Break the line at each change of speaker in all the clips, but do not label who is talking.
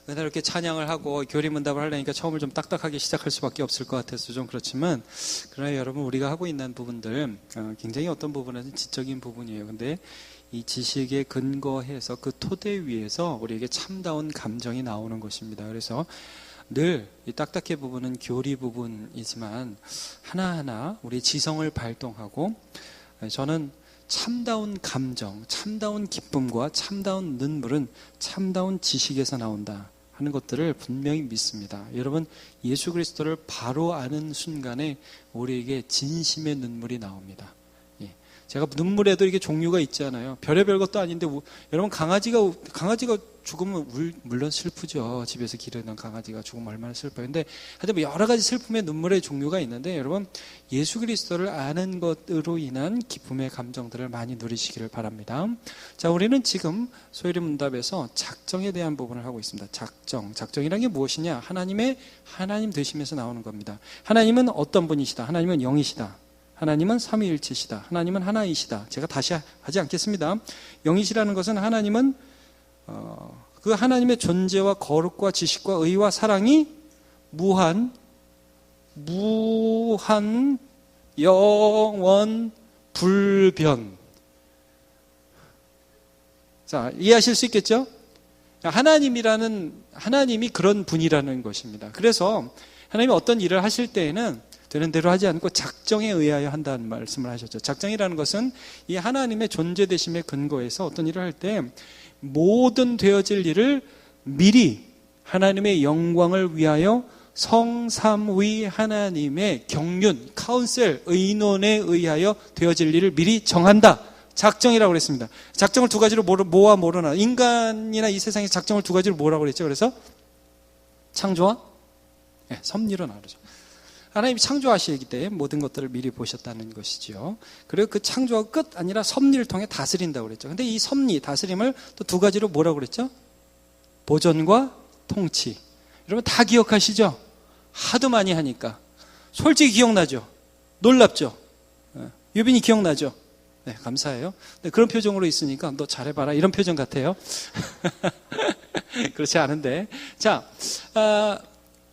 이렇게 찬양을 하고 교리문답을 하려니까 처음을 좀 딱딱하게 시작할 수밖에 없을 것 같아서 좀 그렇지만, 그러나 여러분, 우리가 하고 있는 부분들 굉장히 어떤 부분에서는 지적인 부분이에요. 근데 이 지식에 근거해서 그 토대 위에서 우리에게 참다운 감정이 나오는 것입니다. 그래서 늘 이 딱딱해 부분은 교리 부분이지만 하나하나 우리 지성을 발동하고, 저는 참다운 감정, 참다운 기쁨과 참다운 눈물은 참다운 지식에서 나온다 하는 것들을 분명히 믿습니다. 여러분, 예수 그리스도를 바로 아는 순간에 우리에게 진심의 눈물이 나옵니다. 제가 눈물에도 이게 종류가 있잖아요. 별의별 것도 아닌데, 여러분, 강아지가 죽으면 물론 슬프죠. 집에서 기르는 강아지가 죽으면 얼마나 슬퍼요. 근데 하여튼 여러 가지 슬픔의 눈물의 종류가 있는데, 여러분, 예수 그리스도를 아는 것으로 인한 기쁨의 감정들을 많이 누리시기를 바랍니다. 자, 우리는 지금 소요리 문답에서 작정에 대한 부분을 하고 있습니다. 작정이란 게 무엇이냐? 하나님 되시면서 나오는 겁니다. 하나님은 어떤 분이시다? 하나님은 영이시다. 하나님은 삼위일체시다. 하나님은 하나이시다. 제가 다시 하지 않겠습니다. 영이시라는 것은 하나님은 그 하나님의 존재와 거룩과 지식과 의와 사랑이 무한, 영원, 불변. 자, 이해하실 수 있겠죠? 하나님이 그런 분이라는 것입니다. 그래서 하나님이 어떤 일을 하실 때에는 되는 대로 하지 않고 작정에 의하여 한다는 말씀을 하셨죠. 작정이라는 것은 이 하나님의 존재되심에 근거해서 어떤 일을 할 때 모든 되어질 일을 미리 하나님의 영광을 위하여 성삼위 하나님의 경륜, 카운셀, 의논에 의하여 되어질 일을 미리 정한다. 작정이라고 그랬습니다. 작정을 두 가지로 모르나. 인간이나 이 세상의 작정을 두 가지로 뭐라고 그랬죠? 그래서 창조와 섭리로 나누죠. 하나님이 창조하시기 때문에 모든 것들을 미리 보셨다는 것이죠. 그리고 그 창조가 끝 아니라 섭리를 통해 다스린다고 그랬죠. 근데 이 섭리, 다스림을 또 두 가지로 뭐라고 그랬죠? 보존과 통치. 여러분 다 기억하시죠? 하도 많이 하니까. 솔직히 기억나죠? 놀랍죠? 유빈이 기억나죠? 네, 감사해요. 네, 그런 표정으로 있으니까 너 잘해봐라 이런 표정 같아요. 그렇지 않은데. 자,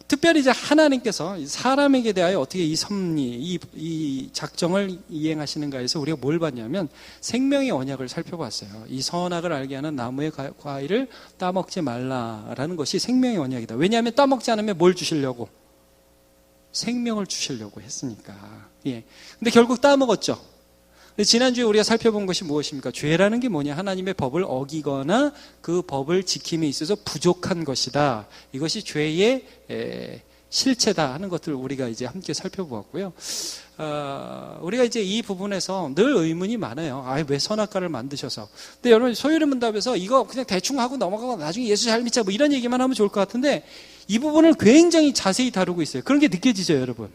특별히 이제 하나님께서 사람에게 대하여 어떻게 이 섭리, 이 작정을 이행하시는가 해서 우리가 뭘 봤냐면 생명의 언약을 살펴봤어요. 이 선악을 알게 하는 나무의 과일을 따먹지 말라라는 것이 생명의 언약이다. 왜냐하면 따먹지 않으면 뭘 주시려고? 생명을 주시려고 했으니까. 예. 근데 결국 따먹었죠. 지난주에 우리가 살펴본 것이 무엇입니까? 죄라는 게 뭐냐? 하나님의 법을 어기거나 그 법을 지킴에 있어서 부족한 것이다. 이것이 죄의 실체다 하는 것들을 우리가 이제 함께 살펴보았고요. 우리가 이제 이 부분에서 늘 의문이 많아요. 왜 선악과를 만드셔서. 근데 여러분 소요리 문답에서 이거 그냥 대충 하고 넘어가고 나중에 예수 잘 믿자 뭐 이런 얘기만 하면 좋을 것 같은데 이 부분을 굉장히 자세히 다루고 있어요. 그런 게 느껴지죠, 여러분?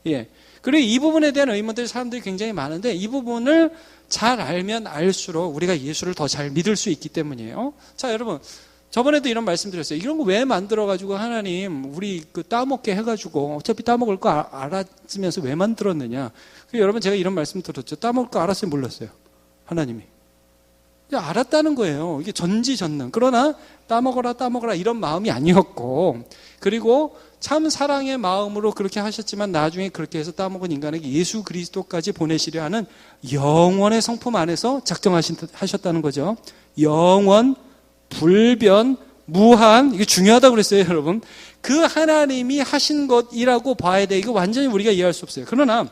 예. 그리고 이 부분에 대한 의문들 사람들이 굉장히 많은데 이 부분을 잘 알면 알수록 우리가 예수를 더 잘 믿을 수 있기 때문이에요. 자, 여러분, 저번에도 이런 말씀 드렸어요. 이런 거 왜 만들어가지고 하나님 우리 따먹게 해가지고 어차피 따먹을 거 알았으면서 왜 만들었느냐. 여러분 제가 이런 말씀 들었죠. 따먹을 거 알았어요, 몰랐어요? 하나님이. 알았다는 거예요. 이게 전지전능. 그러나 따먹어라 이런 마음이 아니었고, 그리고 참 사랑의 마음으로 그렇게 하셨지만 나중에 그렇게 해서 따먹은 인간에게 예수 그리스도까지 보내시려 하는 영원의 성품 안에서 작정하셨다는 거죠. 영원, 불변, 무한. 이게 중요하다고 그랬어요, 여러분. 그 하나님이 하신 것이라고 봐야 돼. 이거 완전히 우리가 이해할 수 없어요. 그러나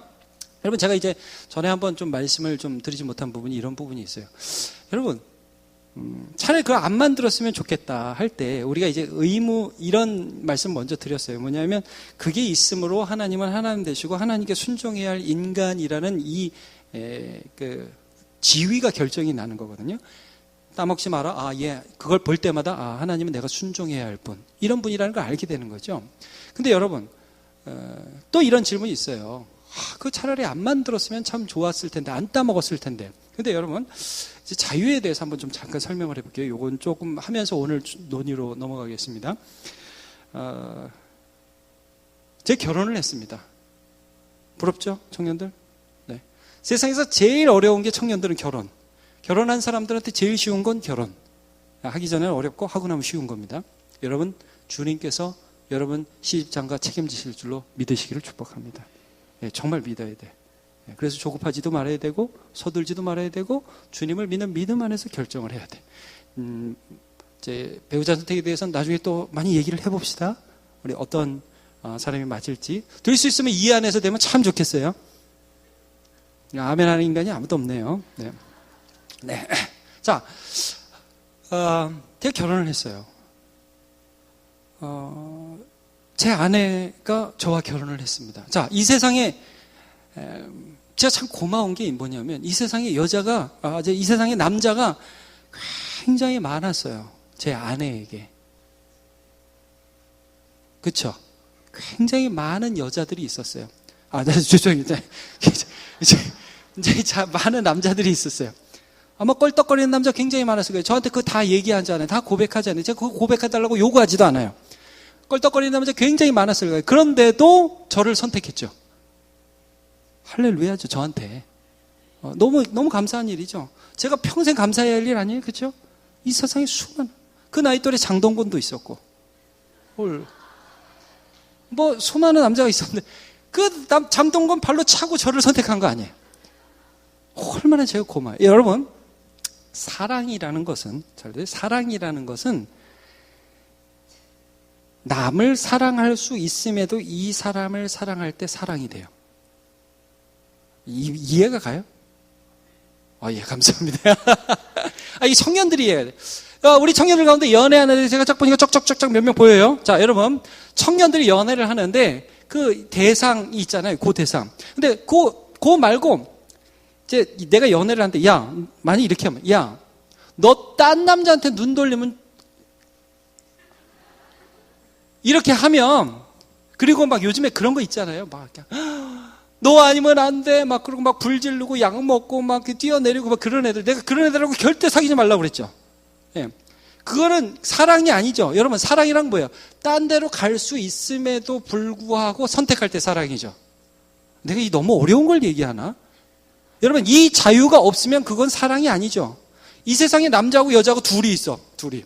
여러분, 제가 이제 전에 한번 좀 말씀을 좀 드리지 못한 부분이 이런 부분이 있어요. 여러분, 차라리 그거 안 만들었으면 좋겠다 할 때 우리가 이제 이런 말씀 먼저 드렸어요. 뭐냐면 그게 있으므로 하나님은 하나님 되시고 하나님께 순종해야 할 인간이라는 그 지위가 결정이 나는 거거든요. 따먹지 마라. 그걸 볼 때마다 하나님은 내가 순종해야 할 분, 이런 분이라는 걸 알게 되는 거죠. 근데 여러분, 또 이런 질문이 있어요. 그거 차라리 안 만들었으면 참 좋았을 텐데, 안 따먹었을 텐데. 근데 여러분, 이제 자유에 대해서 한번 좀 잠깐 설명을 해볼게요. 요건 조금 하면서 오늘 논의로 넘어가겠습니다. 제 결혼을 했습니다. 부럽죠, 청년들? 네. 세상에서 제일 어려운 게 청년들은 결혼한 사람들한테 제일 쉬운 건 결혼. 하기 전에는 어렵고 하고 나면 쉬운 겁니다. 여러분, 주님께서 여러분 시집장가 책임지실 줄로 믿으시기를 축복합니다. 예, 정말 믿어야 돼. 예, 그래서 조급하지도 말아야 되고 서둘지도 말아야 되고 주님을 믿는 믿음 안에서 결정을 해야 돼. 이제 배우자 선택에 대해서는 나중에 또 많이 얘기를 해봅시다. 우리 어떤 사람이 맞을지. 될 수 있으면 이 안에서 되면 참 좋겠어요. 아멘 하는 인간이 아무도 없네요. 네. 네. 자, 제가 결혼을 했어요. 제 아내가 저와 결혼을 했습니다. 자, 이 세상에 제가 참 고마운 게 뭐냐면 이 세상에 여자가 이 세상에 남자가 굉장히 많았어요. 제 아내에게. 그렇죠? 굉장히 많은 여자들이 있었어요. 죄송해요. 이제 많은 남자들이 있었어요. 아마 껄떡거리는 남자 굉장히 많았을 거예요. 저한테 그거 다 얘기하지 않아요. 다 고백하지 않아요. 제가 그거 고백해달라고 요구하지도 않아요. 껄떡거리는 남자 굉장히 많았을 거예요. 그런데도 저를 선택했죠. 할렐루야죠, 저한테. 너무 감사한 일이죠. 제가 평생 감사해야 할 일 아니에요? 그렇죠? 이 세상에 수많은, 그 나이 또래 장동건도 있었고, 수많은 남자가 있었는데, 장동건 발로 차고 저를 선택한 거 아니에요? 얼마나 제가 고마워요. 여러분, 사랑이라는 것은 남을 사랑할 수 있음에도 이 사람을 사랑할 때 사랑이 돼요. 이해가 가요? 예, 감사합니다. 이 청년들이 이해가 돼요. 우리 청년들 가운데 연애하는 애 제가 쫙 보니까 쩍쩍쩍쩍 몇 명 보여요. 자, 여러분, 청년들이 연애를 하는데 그 대상이 있잖아요. 그 대상. 근데 그 말고 이제 내가 연애를 하는데 만약 이렇게 하면 너 딴 남자한테 눈 돌리면 이렇게 하면 그리고 막 요즘에 그런 거 있잖아요. 막 너 아니면 안 돼. 막 그러고 막 불 지르고 약 먹고 막 뛰어내리고 막 그런 애들. 내가 그런 애들하고 절대 사귀지 말라고 그랬죠. 예. 그거는 사랑이 아니죠. 여러분, 사랑이란 뭐예요? 딴 데로 갈 수 있음에도 불구하고 선택할 때 사랑이죠. 내가 이 너무 어려운 걸 얘기하나? 여러분, 이 자유가 없으면 그건 사랑이 아니죠. 이 세상에 남자하고 여자하고 둘이 있어. 둘이.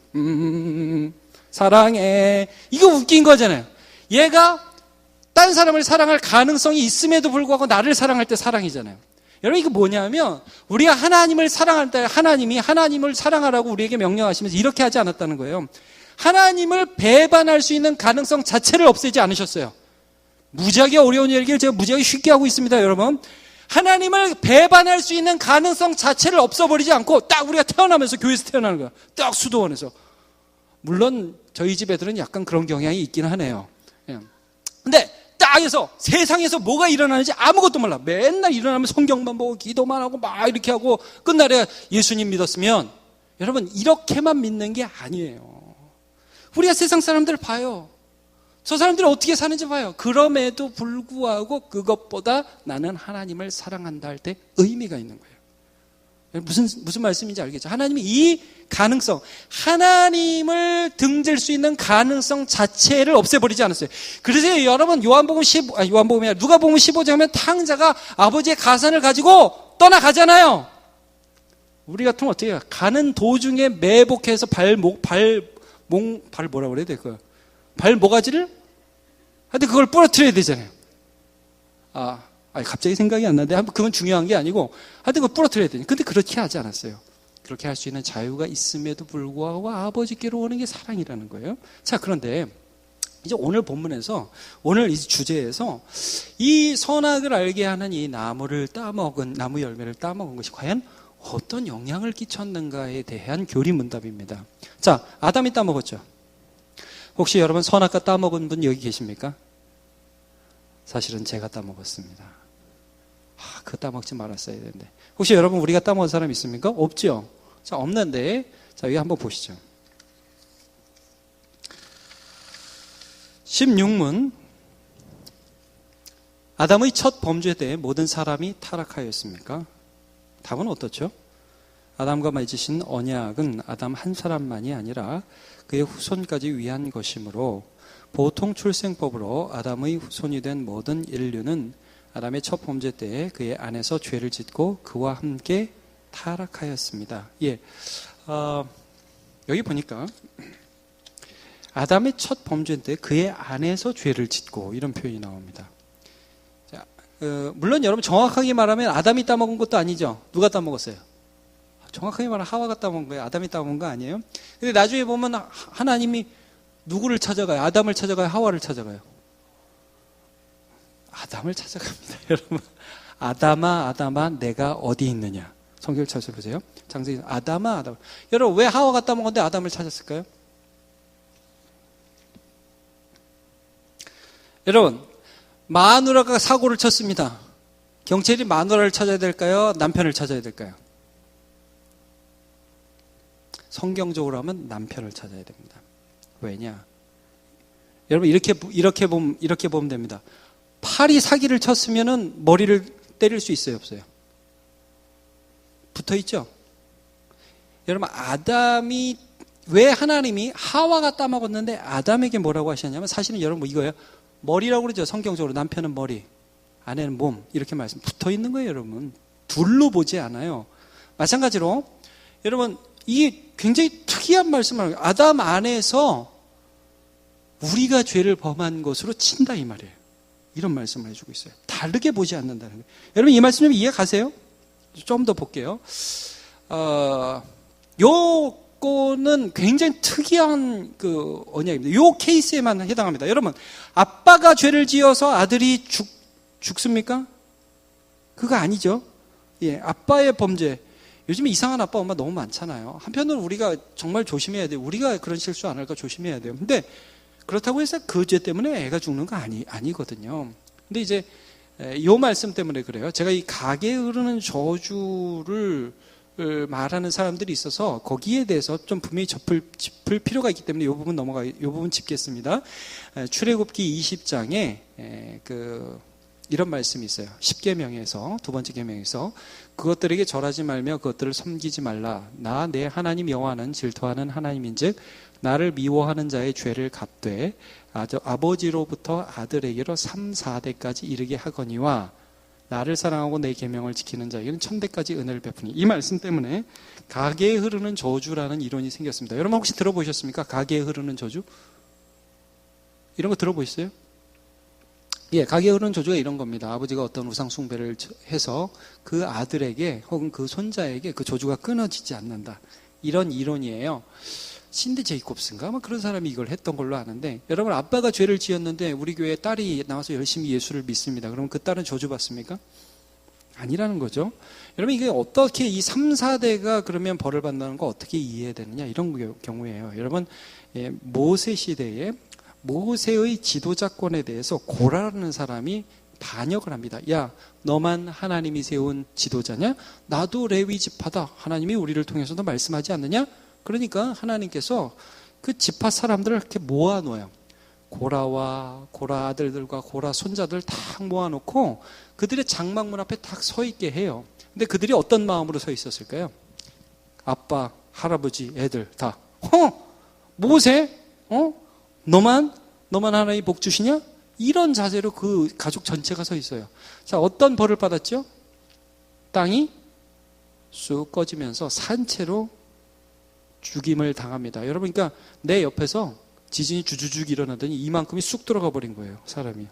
사랑해. 이거 웃긴 거잖아요. 얘가 딴 사람을 사랑할 가능성이 있음에도 불구하고 나를 사랑할 때 사랑이잖아요. 여러분, 이거 뭐냐면 우리가 하나님을 사랑할 때 하나님이 하나님을 사랑하라고 우리에게 명령하시면서 이렇게 하지 않았다는 거예요. 하나님을 배반할 수 있는 가능성 자체를 없애지 않으셨어요. 무지하게 어려운 얘기를 제가 무지하게 쉽게 하고 있습니다, 여러분. 하나님을 배반할 수 있는 가능성 자체를 없어버리지 않고 딱 우리가 태어나면서 교회에서 태어나는 거야. 딱 수도원에서. 물론 저희 집 애들은 약간 그런 경향이 있긴 하네요. 근데 딱 해서 세상에서 뭐가 일어나는지 아무것도 몰라. 맨날 일어나면 성경만 보고 기도만 하고 막 이렇게 하고 끝날에 예수님 믿었으면 여러분, 이렇게만 믿는 게 아니에요. 우리가 세상 사람들을 봐요. 저 사람들이 어떻게 사는지 봐요. 그럼에도 불구하고 그것보다 나는 하나님을 사랑한다 할 때 의미가 있는 거예요. 무슨 말씀인지 알겠죠? 하나님이 이 가능성, 하나님을 등질 수 있는 가능성 자체를 없애버리지 않았어요. 그래서 여러분, 누가복음 15장 하면 탕자가 아버지의 가산을 가지고 떠나가잖아요. 우리 같으면 어떻게 해요? 가는 도중에 매복해서 뭐라 그래야 돼? 발모가지를? 하여튼 그걸 부러뜨려야 되잖아요. 갑자기 생각이 안 나는데, 그건 중요한 게 아니고, 하여튼 그걸 부러뜨려야 되니. 근데 그렇게 하지 않았어요. 그렇게 할 수 있는 자유가 있음에도 불구하고 아버지께로 오는 게 사랑이라는 거예요. 자, 그런데 이제 오늘 본문에서, 오늘 이 주제에서 이 선악을 알게 하는 이 나무 열매를 따먹은 것이 과연 어떤 영향을 끼쳤는가에 대한 교리문답입니다. 자, 아담이 따먹었죠. 혹시 여러분 선악과 따먹은 분 여기 계십니까? 사실은 제가 따먹었습니다. 그거 따먹지 말았어야 되는데. 혹시 여러분 우리가 따먹은 사람 있습니까? 없죠? 자, 없는데, 자, 여기 한번 보시죠. 16문. 아담의 첫 범죄 때 모든 사람이 타락하였습니까? 답은 어떻죠? 아담과 맺으신 언약은 아담 한 사람만이 아니라 그의 후손까지 위한 것이므로 보통 출생법으로 아담의 후손이 된 모든 인류는 아담의 첫 범죄 때에 그의 안에서 죄를 짓고 그와 함께 타락하였습니다. 예, 여기 보니까 아담의 첫 범죄인데 그의 안에서 죄를 짓고 이런 표현이 나옵니다. 자, 물론 여러분 정확하게 말하면 아담이 따먹은 것도 아니죠. 누가 따먹었어요? 정확하게 말하면 하와가 따먹은 거예요. 아담이 따먹은 거 아니에요. 근데 나중에 보면 하나님이 누구를 찾아가요? 아담을 찾아가요? 하와를 찾아가요? 아담을 찾아갑니다. 여러분, 아담아 내가 어디 있느냐. 성경을 찾아보세요. 장세기 아담아. 여러분, 왜 하와가 따먹었는데 아담을 찾았을까요? 여러분, 마누라가 사고를 쳤습니다. 경찰이 마누라를 찾아야 될까요? 남편을 찾아야 될까요? 성경적으로 하면 남편을 찾아야 됩니다. 왜냐? 여러분, 이렇게 보면 됩니다. 팔이 사기를 쳤으면은 머리를 때릴 수 있어요, 없어요? 붙어 있죠? 여러분, 아담이, 왜 하나님이 하와가 따먹었는데 아담에게 뭐라고 하셨냐면, 사실은 여러분 이거예요. 머리라고 그러죠. 성경적으로 남편은 머리, 아내는 몸, 이렇게 말씀 붙어 있는 거예요, 여러분. 둘로 보지 않아요. 마찬가지로 여러분, 이게 굉장히 특이한 말씀을 하는 거예요. 아담 안에서 우리가 죄를 범한 것으로 친다 이 말이에요. 이런 말씀을 해주고 있어요. 다르게 보지 않는다는 거예요. 여러분, 이 말씀 좀 이해 가세요? 좀 더 볼게요. 요거는 굉장히 특이한 그 언약입니다. 요 케이스에만 해당합니다. 여러분, 아빠가 죄를 지어서 아들이 죽습니까? 그거 아니죠. 예, 아빠의 범죄. 요즘에 이상한 아빠 엄마 너무 많잖아요. 한편으로는 우리가 정말 조심해야 돼요. 우리가 그런 실수 안 할까 조심해야 돼요. 근데 그렇다고 해서 그 죄 때문에 애가 죽는 거 아니거든요. 근데 이제 요 말씀 때문에 그래요. 제가 이 가게에 흐르는 저주를 말하는 사람들이 있어서 거기에 대해서 좀 분명히 짚을 필요가 있기 때문에 이 부분 이 부분 짚겠습니다. 출애굽기 20장에 이런 말씀이 있어요. 10계명에서 두 번째 계명에서 그것들에게 절하지 말며 그것들을 섬기지 말라. 나 내 하나님 여호와는 질투하는 하나님인즉 나를 미워하는 자의 죄를 갚되 아버지로부터 아들에게로 3, 4대까지 이르게 하거니와 나를 사랑하고 내 계명을 지키는 자에게는 1000대까지 은혜를 베푸니. 이 말씀 때문에 가게에 흐르는 저주라는 이론이 생겼습니다. 여러분 혹시 들어보셨습니까? 가게에 흐르는 저주? 이런 거 들어보셨어요? 예, 가게에 흐르는 저주가 이런 겁니다. 아버지가 어떤 우상 숭배를 해서 그 아들에게 혹은 그 손자에게 그 저주가 끊어지지 않는다. 이런 이론이에요. 신데 제이콥스인가? 그런 사람이 이걸 했던 걸로 아는데, 여러분, 아빠가 죄를 지었는데 우리 교회에 딸이 나와서 열심히 예수를 믿습니다. 그러면 그 딸은 저주받습니까? 아니라는 거죠. 여러분, 이게 어떻게 이 3, 4대가 그러면 벌을 받는다는 거 어떻게 이해해야 되느냐? 이런 경우예요. 여러분, 모세 시대에 모세의 지도자권에 대해서 고라라는 사람이 반역을 합니다. 야, 너만 하나님이 세운 지도자냐? 나도 레위 지파다. 하나님이 우리를 통해서도 말씀하지 않느냐? 그러니까 하나님께서 그 지파 사람들을 이렇게 모아놓아요. 고라와 고라 아들들과 고라 손자들 딱 모아놓고 그들의 장막문 앞에 딱 서 있게 해요. 근데 그들이 어떤 마음으로 서 있었을까요? 아빠, 할아버지, 애들 다 모세? 너만 하나님 복 주시냐? 이런 자세로 그 가족 전체가 서 있어요. 자, 어떤 벌을 받았죠? 땅이 쑥 꺼지면서 산채로 죽임을 당합니다. 여러분, 그러니까 내 옆에서 지진이 주주죽 일어나더니 이만큼이 쑥 들어가 버린 거예요, 사람이.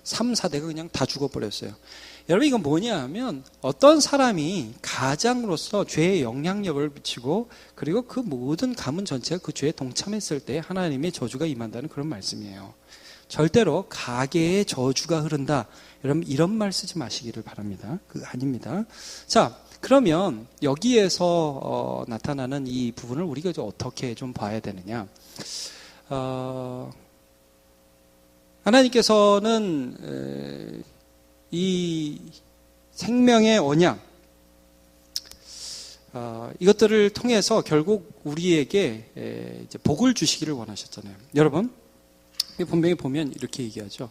3, 4대가 그냥 다 죽어버렸어요. 여러분, 이건 뭐냐 하면 어떤 사람이 가장으로서 죄에 영향력을 미치고 그리고 그 모든 가문 전체가 그 죄에 동참했을 때 하나님의 저주가 임한다는 그런 말씀이에요. 절대로 가게에 저주가 흐른다. 여러분, 이런 말 쓰지 마시기를 바랍니다. 그거 아닙니다. 자, 그러면 여기에서 나타나는 이 부분을 우리가 어떻게 좀 봐야 되느냐? 하나님께서는 이 생명의 언약 이것들을 통해서 결국 우리에게 이제 복을 주시기를 원하셨잖아요. 여러분, 분명히 보면 이렇게 얘기하죠.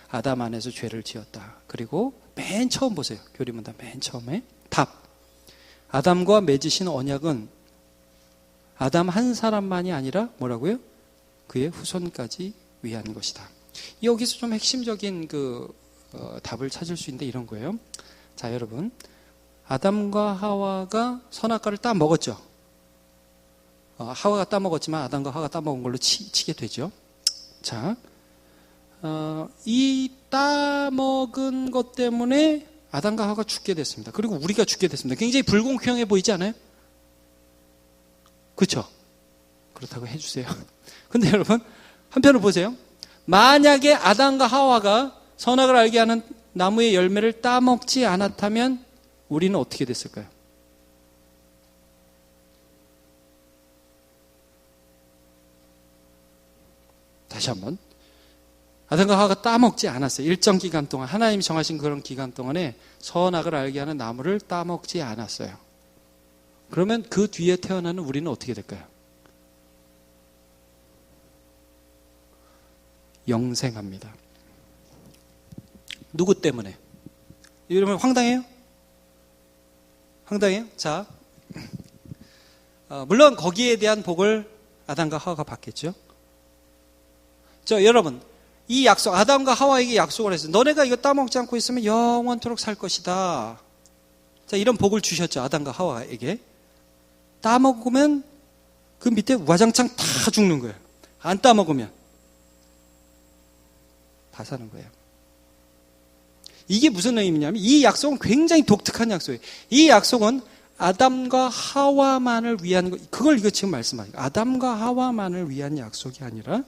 아담 안에서 죄를 지었다. 그리고 맨 처음 보세요. 교리문답 맨 처음에 답. 아담과 맺으신 언약은 아담 한 사람만이 아니라 뭐라고요? 그의 후손까지 위한 것이다. 여기서 좀 핵심적인 답을 찾을 수 있는데 이런 거예요. 자, 여러분, 아담과 하와가 선악과를 딱 먹었죠. 하와가 따먹었지만 아담과 하와가 따먹은 걸로 치게 되죠. 자, 이 따먹은 것 때문에 아담과 하와가 죽게 됐습니다. 그리고 우리가 죽게 됐습니다. 굉장히 불공평해 보이지 않아요? 그렇죠? 그렇다고 해주세요. 근데 여러분, 한편으로 보세요. 만약에 아담과 하와가 선악을 알게 하는 나무의 열매를 따먹지 않았다면 우리는 어떻게 됐을까요? 다시 한번. 아담과 하와가 따먹지 않았어요. 일정 기간 동안, 하나님이 정하신 그런 기간 동안에 선악을 알게 하는 나무를 따먹지 않았어요. 그러면 그 뒤에 태어나는 우리는 어떻게 될까요? 영생합니다. 누구 때문에? 이러면 황당해요? 황당해요? 자, 물론 거기에 대한 복을 아담과 하와가 받겠죠. 여러분, 이 약속, 아담과 하와에게 약속을 했어요. 너네가 이거 따먹지 않고 있으면 영원토록 살 것이다. 자, 이런 복을 주셨죠. 아담과 하와에게. 따먹으면 그 밑에 와장창 다 죽는 거예요. 안 따먹으면 다 사는 거예요. 이게 무슨 의미냐면 이 약속은 굉장히 독특한 약속이에요. 이 약속은 아담과 하와만을 위한 거, 그걸 이거 지금 말씀하는 거예요. 아담과 하와만을 위한 약속이 아니라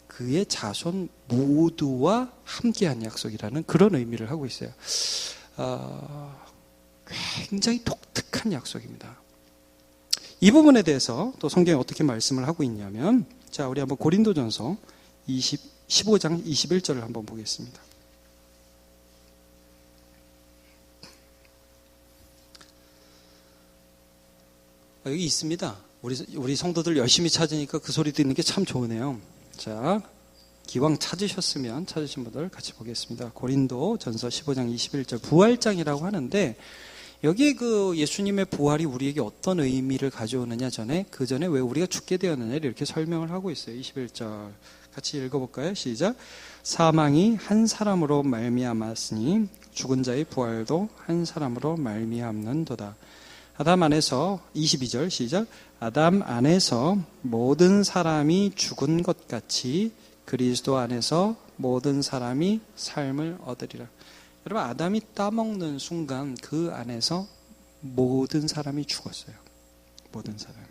그의 자손 모두와 함께한 약속이라는 그런 의미를 하고 있어요. 굉장히 독특한 약속입니다. 이 부분에 대해서 또 성경이 어떻게 말씀을 하고 있냐면, 자, 우리 한번 고린도전서 15장 21절을 한번 보겠습니다. 여기 있습니다. 우리 성도들 열심히 찾으니까 그 소리 듣는 게 참 좋으네요. 자, 기왕 찾으셨으면 찾으신 분들 같이 보겠습니다. 고린도전서 15장 21절 부활장이라고 하는데 여기에 그 예수님의 부활이 우리에게 어떤 의미를 가져오느냐 그 전에 왜 우리가 죽게 되었느냐 이렇게 설명을 하고 있어요. 21절 같이 읽어볼까요? 시작. 사망이 한 사람으로 말미암았으니 죽은 자의 부활도 한 사람으로 말미암는도다. 아담 안에서 22절 시작. 아담 안에서 모든 사람이 죽은 것 같이 그리스도 안에서 모든 사람이 삶을 얻으리라. 여러분, 아담이 따먹는 순간 그 안에서 모든 사람이 죽었어요. 모든 사람.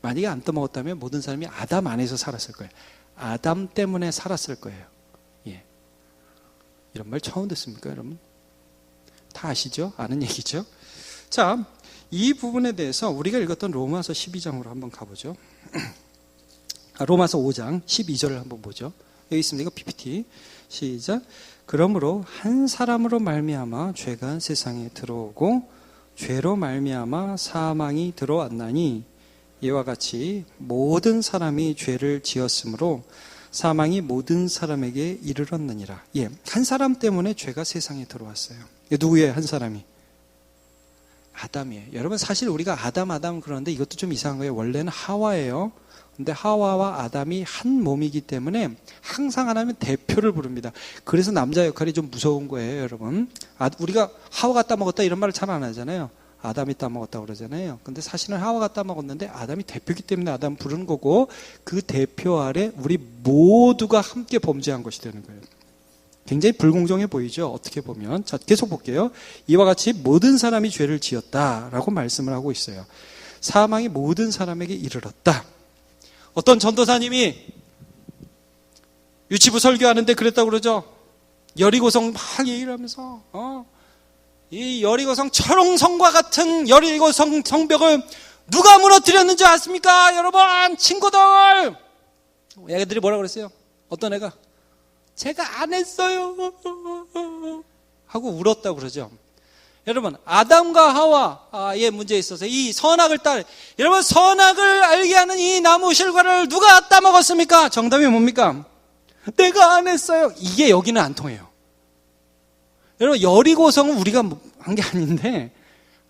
만약에 안 따먹었다면 모든 사람이 아담 안에서 살았을 거예요. 아담 때문에 살았을 거예요. 예. 이런 말 처음 듣습니까, 여러분? 다 아시죠? 아는 얘기죠? 자, 이 부분에 대해서 우리가 읽었던 로마서 12장으로 한번 가보죠. 로마서 5장 12절을 한번 보죠. 여기 있습니다. 이거 PPT. 시작. 그러므로 한 사람으로 말미암아 죄가 세상에 들어오고 죄로 말미암아 사망이 들어왔나니 이와 같이 모든 사람이 죄를 지었으므로 사망이 모든 사람에게 이르렀느니라. 예, 한 사람 때문에 죄가 세상에 들어왔어요. 누구예요? 한 사람이? 아담이에요. 여러분, 사실 우리가 아담 그러는데 이것도 좀 이상한 거예요. 원래는 하와예요. 근데 하와와 아담이 한 몸이기 때문에 항상 하나님은 대표를 부릅니다. 그래서 남자 역할이 좀 무서운 거예요, 여러분. 우리가 하와가 따먹었다 이런 말을 잘 안 하잖아요. 아담이 따먹었다 그러잖아요. 근데 사실은 하와가 따먹었는데 아담이 대표이기 때문에 아담 부르는 거고 그 대표 아래 우리 모두가 함께 범죄한 것이 되는 거예요. 굉장히 불공정해 보이죠? 어떻게 보면. 자, 계속 볼게요. 이와 같이 모든 사람이 죄를 지었다라고 말씀을 하고 있어요. 사망이 모든 사람에게 이르렀다. 어떤 전도사님이 유치부 설교하는데 그랬다고 그러죠. 여리고성 막 얘기를 하면서 이 여리고성 철옹성과 같은 여리고성 성벽을 누가 무너뜨렸는지 아십니까? 여러분, 친구들! 애들이 뭐라 그랬어요? 어떤 애가? 제가 안 했어요 하고 울었다고 그러죠. 여러분, 아담과 하와의 문제에 있어서 이 선악을 여러분, 선악을 알게 하는 이 나무 실과를 누가 따먹었습니까? 정답이 뭡니까? 내가 안 했어요. 이게 여기는 안 통해요. 여러분, 여리고성은 우리가 한 게 아닌데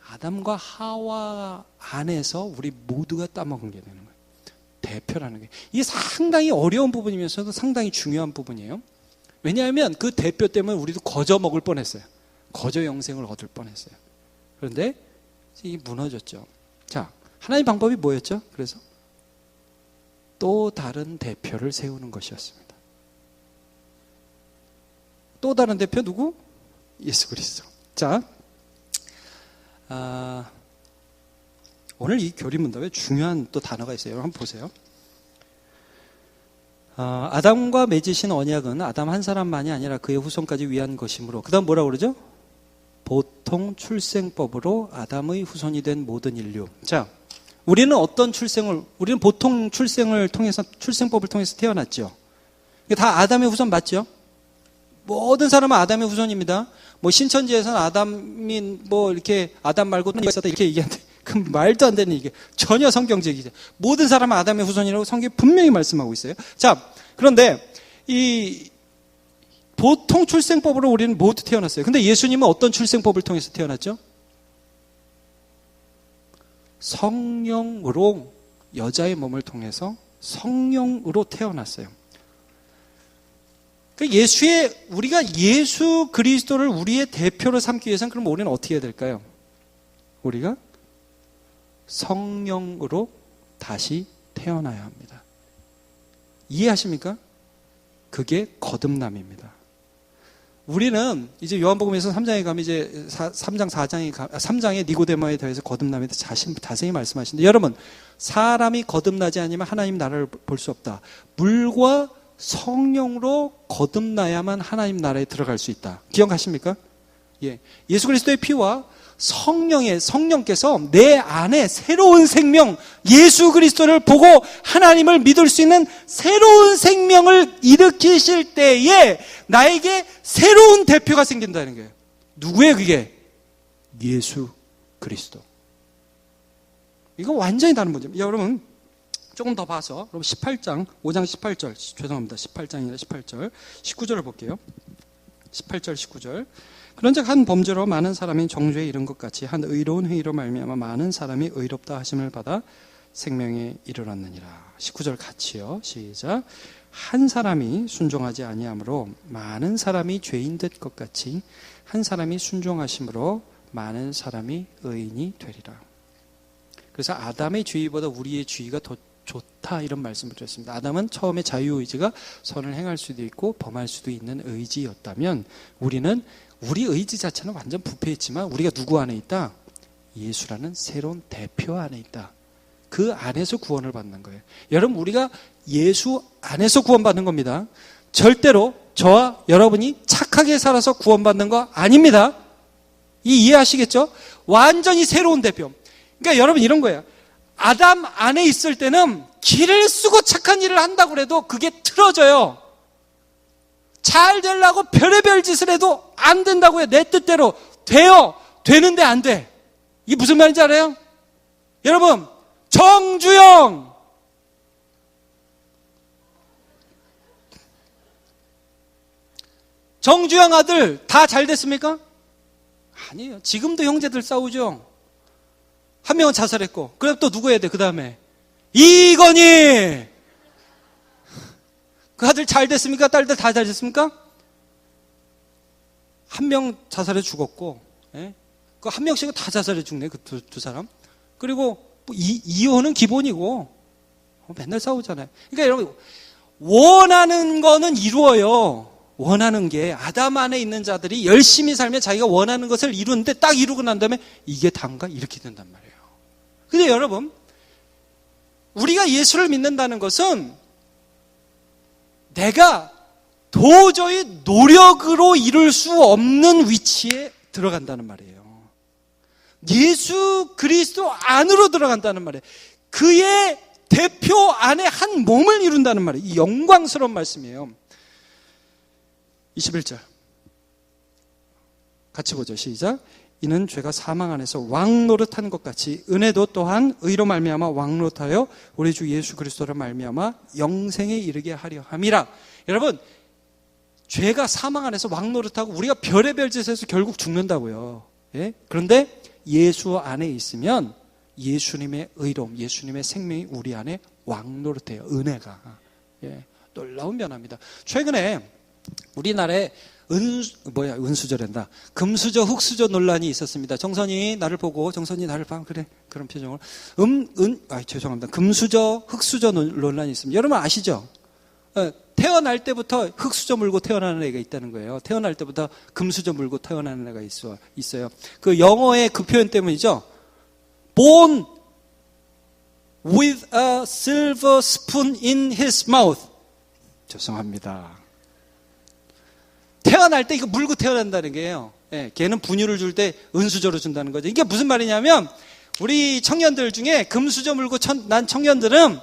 아담과 하와 안에서 우리 모두가 따먹은 게 되는 거예요. 대표라는 게. 이게 상당히 어려운 부분이면서도 상당히 중요한 부분이에요. 왜냐하면 그 대표 때문에 우리도 거저 먹을 뻔했어요. 거저 영생을 얻을 뻔했어요. 그런데 이게 무너졌죠. 자, 하나님 방법이 뭐였죠? 그래서 또 다른 대표를 세우는 것이었습니다. 또 다른 대표 누구? 예수 그리스도. 자, 오늘 이 교리문답에 중요한 또 단어가 있어요. 한번 보세요. 아담과 맺으신 언약은 아담 한 사람만이 아니라 그의 후손까지 위한 것이므로, 그 다음 뭐라고 그러죠? 보통 출생법으로 아담의 후손이 된 모든 인류. 자, 우리는 우리는 보통 출생법을 통해서 태어났죠. 다 아담의 후손 맞죠? 모든 사람은 아담의 후손입니다. 신천지에서는 아담이 이렇게 아담 말고 또 있었다 이렇게 얘기하는데, 그 말도 안 되는 얘기. 전혀 성경적이죠. 모든 사람은 아담의 후손이라고 성경이 분명히 말씀하고 있어요. 자, 그런데 이 보통 출생법으로 우리는 모두 태어났어요. 근데 예수님은 어떤 출생법을 통해서 태어났죠? 성령으로, 여자의 몸을 통해서 성령으로 태어났어요. 우리가 예수 그리스도를 우리의 대표로 삼기 위해서는 그럼 우리는 어떻게 해야 될까요? 우리가 성령으로 다시 태어나야 합니다. 이해하십니까? 그게 거듭남입니다. 우리는 이제 요한복음에서 3장에 가면 이제 3장에 니고데모에 대해서 거듭남에 대해서 자세히 말씀하시는데, 여러분, 사람이 거듭나지 않으면 하나님 나라를 볼 수 없다. 물과 성령으로 거듭나야만 하나님 나라에 들어갈 수 있다. 기억하십니까? 예. 예수 그리스도의 피와 성령께서 내 안에 새로운 생명, 예수 그리스도를 보고 하나님을 믿을 수 있는 새로운 생명을 일으키실 때에 나에게 새로운 대표가 생긴다는 거예요. 누구예요 그게? 예수 그리스도. 이거 완전히 다른 문제입니다. 여러분 조금 더 봐서, 그럼 18장 5장 18절, 죄송합니다. 18장이라 18절 19절을 볼게요. 18절 19절. 그런즉 한 범죄로 많은 사람이 정죄에 이른 것 같이 한 의로운 행위로 말미암아 많은 사람이 의롭다 하심을 받아 생명에 이르렀느니라. 19절 같이요. 시작. 한 사람이 순종하지 아니하므로 많은 사람이 죄인 될 것 같이 한 사람이 순종하심으로 많은 사람이 의인이 되리라. 그래서 아담의 죄보다 우리의 죄가 더 좋다, 이런 말씀을 드렸습니다. 아담은 처음에 자유의지가 선을 행할 수도 있고 범할 수도 있는 의지였다면, 우리는 우리 의지 자체는 완전 부패했지만 우리가 누구 안에 있다? 예수라는 새로운 대표 안에 있다. 그 안에서 구원을 받는 거예요. 여러분, 우리가 예수 안에서 구원받는 겁니다. 절대로 저와 여러분이 착하게 살아서 구원받는 거 아닙니다. 이해하시겠죠? 완전히 새로운 대표. 그러니까 여러분 이런 거예요. 아담 안에 있을 때는 길을 쓰고 착한 일을 한다고 해도 그게 틀어져요. 잘 되려고 별의별 짓을 해도 안 된다고 해요. 내 뜻대로 돼요. 되는데 안 돼. 이게 무슨 말인지 알아요? 여러분, 정주영 아들 다 잘 됐습니까? 아니에요. 지금도 형제들 싸우죠. 한 명은 자살했고, 그럼 또 누구 해야 돼? 그 다음에 이건희. 그 아들 잘 됐습니까? 딸들 다 잘 됐습니까? 한 명 자살해 죽었고, 예? 그 한 명씩은 다 자살해 죽네, 그 두 사람. 그리고 이혼은 기본이고, 맨날 싸우잖아요. 그러니까 여러분, 원하는 거는 이루어요. 원하는 게, 아담 안에 있는 자들이 열심히 살면 자기가 원하는 것을 이루는데 딱 이루고 난 다음에 이게 단가? 이렇게 된단 말이에요. 근데 여러분, 우리가 예수를 믿는다는 것은 내가 도저히 노력으로 이룰 수 없는 위치에 들어간다는 말이에요. 예수 그리스도 안으로 들어간다는 말이에요. 그의 대표 안에 한 몸을 이룬다는 말이에요. 이 영광스러운 말씀이에요. 21절 같이 보죠. 시작. 이는 죄가 사망 안에서 왕노릇한 것 같이 은혜도 또한 의로 말미암아 왕노릇하여 우리 주 예수 그리스도로 말미암아 영생에 이르게 하려 함이라. 여러분, 죄가 사망 안에서 왕노릇하고 우리가 별의별 짓에서 결국 죽는다고요. 예? 그런데 예수 안에 있으면 예수님의 의로움, 예수님의 생명이 우리 안에 왕노릇해요. 은혜가. 예, 놀라운 변화입니다. 최근에 우리나라에 은수저란다. 금수저, 흙수저 논란이 있었습니다. 정선이 나를 보고, 정선이 나를 봐. 그래. 그런 표정으로. 죄송합니다. 금수저, 흙수저 논란이 있습니다. 여러분 아시죠? 태어날 때부터 흙수저 물고 태어나는 애가 있다는 거예요. 태어날 때부터 금수저 물고 태어나는 애가 있어요. 그 영어의 그 표현 때문이죠. Born with a silver spoon in his mouth. 죄송합니다. 태어날 때 이거 물고 태어난다는 게요. 예, 걔는 분유를 줄 때 은수저로 준다는 거죠. 이게 무슨 말이냐면 우리 청년들 중에 금수저 물고 난 청년들은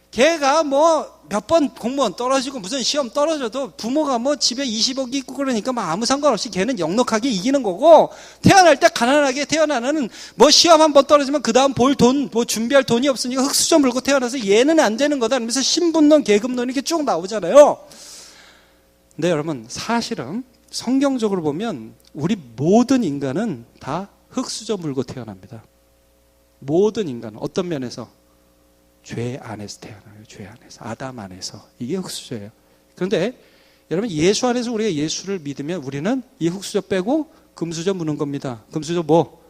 걔가 뭐 몇 번 공무원 떨어지고 무슨 시험 떨어져도 부모가 뭐 집에 20억 있고 그러니까 뭐 아무 상관없이 걔는 넉넉하게 이기는 거고, 태어날 때 가난하게 태어나는 뭐 시험 한 번 떨어지면 그 다음 볼 돈, 뭐 준비할 돈이 없으니까 흙수저 물고 태어나서 얘는 안 되는 거다 하면서 신분론, 계급론 이렇게 쭉 나오잖아요. 근데 여러분 사실은 성경적으로 보면 우리 모든 인간은 다 흙수저 물고 태어납니다. 모든 인간은 어떤 면에서? 죄 안에서 태어나요. 죄 안에서. 아담 안에서. 이게 흙수저예요. 그런데 여러분 예수 안에서 우리가 예수를 믿으면 우리는 이 흙수저 빼고 금수저 무는 겁니다. 금수저 뭐?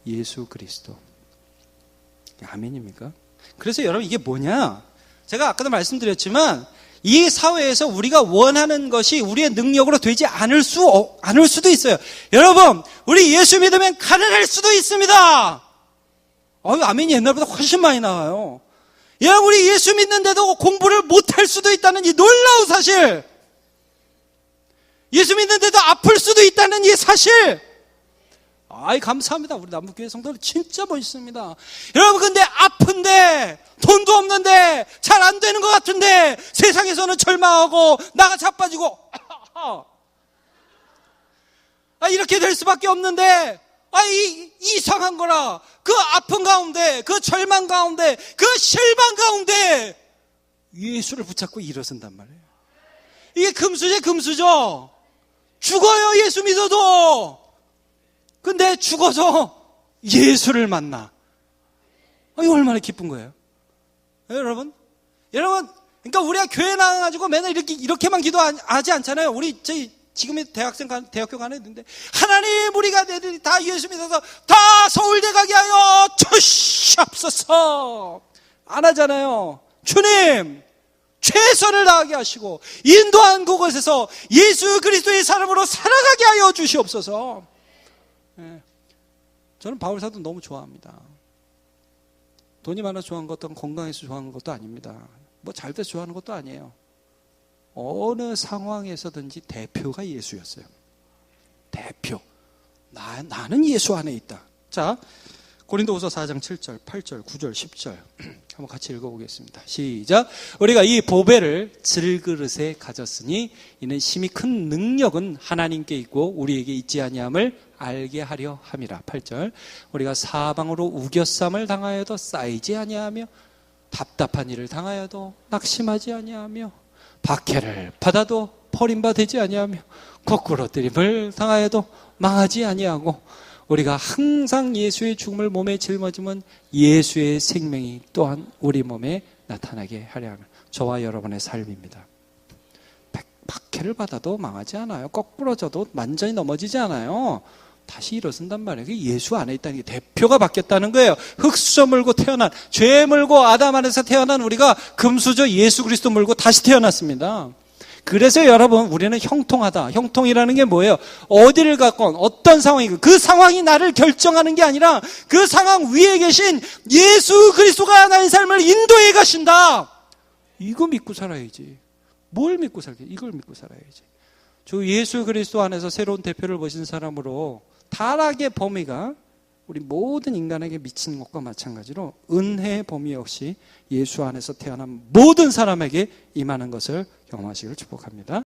예수 그리스도. 아멘입니까? 그래서 여러분 이게 뭐냐? 제가 아까도 말씀드렸지만 이 사회에서 우리가 원하는 것이 우리의 능력으로 되지 않을 수도 있어요. 여러분, 우리 예수 믿으면 가난할 수도 있습니다. 아멘이 옛날보다 훨씬 많이 나와요. 여러분, 우리 예수 믿는데도 공부를 못할 수도 있다는 이 놀라운 사실. 예수 믿는데도 아플 수도 있다는 이 사실. 감사합니다. 우리 남북교회 성도들 진짜 멋있습니다. 여러분, 근데 아픈데, 돈도 없는데, 잘 안 되는 것 같은데, 세상에서는 절망하고, 나가 자빠지고, 이렇게 될 수밖에 없는데, 이상한 거라. 그 아픈 가운데, 그 절망 가운데, 그 실망 가운데, 예수를 붙잡고 일어선단 말이에요. 이게 금수저. 죽어요, 예수 믿어도. 근데 죽어서 예수를 만나. 이거 얼마나 기쁜 거예요. 여러분, 그러니까 우리가 교회 나가가지고 맨날 이렇게만 기도하지 않잖아요. 우리 지금의 대학교 가는 애들인데, 하나님, 우리가 애들이 다 예수 믿어서 다 서울대 가게 하여 주시옵소서 안 하잖아요. 주님, 최선을 다하게 하시고 인도한 그곳에서 예수 그리스도의 사람으로 살아가게 하여 주시옵소서. 저는 바울사도 너무 좋아합니다. 돈이 많아서 좋아하는 것도, 건강해서 좋아하는 것도 아닙니다. 뭐 잘 돼서 좋아하는 것도 아니에요. 어느 상황에서든지 대표가 예수였어요. 대표. 나는 예수 안에 있다. 자, 고린도후서 4장 7절, 8절, 9절, 10절 한번 같이 읽어보겠습니다. 시작. 우리가 이 보배를 질그릇에 가졌으니 이는 심히 큰 능력은 하나님께 있고 우리에게 있지 아니함을 알게 하려 함이라. 8절. 우리가 사방으로 우겨쌈을 당하여도 쌓이지 아니하며 답답한 일을 당하여도 낙심하지 아니하며 박해를 받아도 버림받지 아니하며 거꾸러뜨림을 당하여도 망하지 아니하고 우리가 항상 예수의 죽음을 몸에 짊어지면 예수의 생명이 또한 우리 몸에 나타나게 하려 하는 저와 여러분의 삶입니다. 박해를 받아도 망하지 않아요. 거꾸러져도 완전히 넘어지지 않아요. 다시 일어선단 말이에요. 그게 예수 안에 있다는 게 대표가 바뀌었다는 거예요. 흙수저 물고 태어난, 죄 물고 아담 안에서 태어난 우리가 금수저 예수 그리스도 물고 다시 태어났습니다. 그래서 여러분, 우리는 형통하다. 형통이라는 게 뭐예요? 어디를 갔건 어떤 상황이건 그 상황이 나를 결정하는 게 아니라 그 상황 위에 계신 예수 그리스도가 나의 삶을 인도해 가신다. 이거 믿고 살아야지. 뭘 믿고 살게? 이걸 믿고 살아야지. 저 예수 그리스도 안에서 새로운 대표를 보신 사람으로 타락의 범위가 우리 모든 인간에게 미치는 것과 마찬가지로 은혜의 범위 역시 예수 안에서 태어난 모든 사람에게 임하는 것을 경험하시길 축복합니다.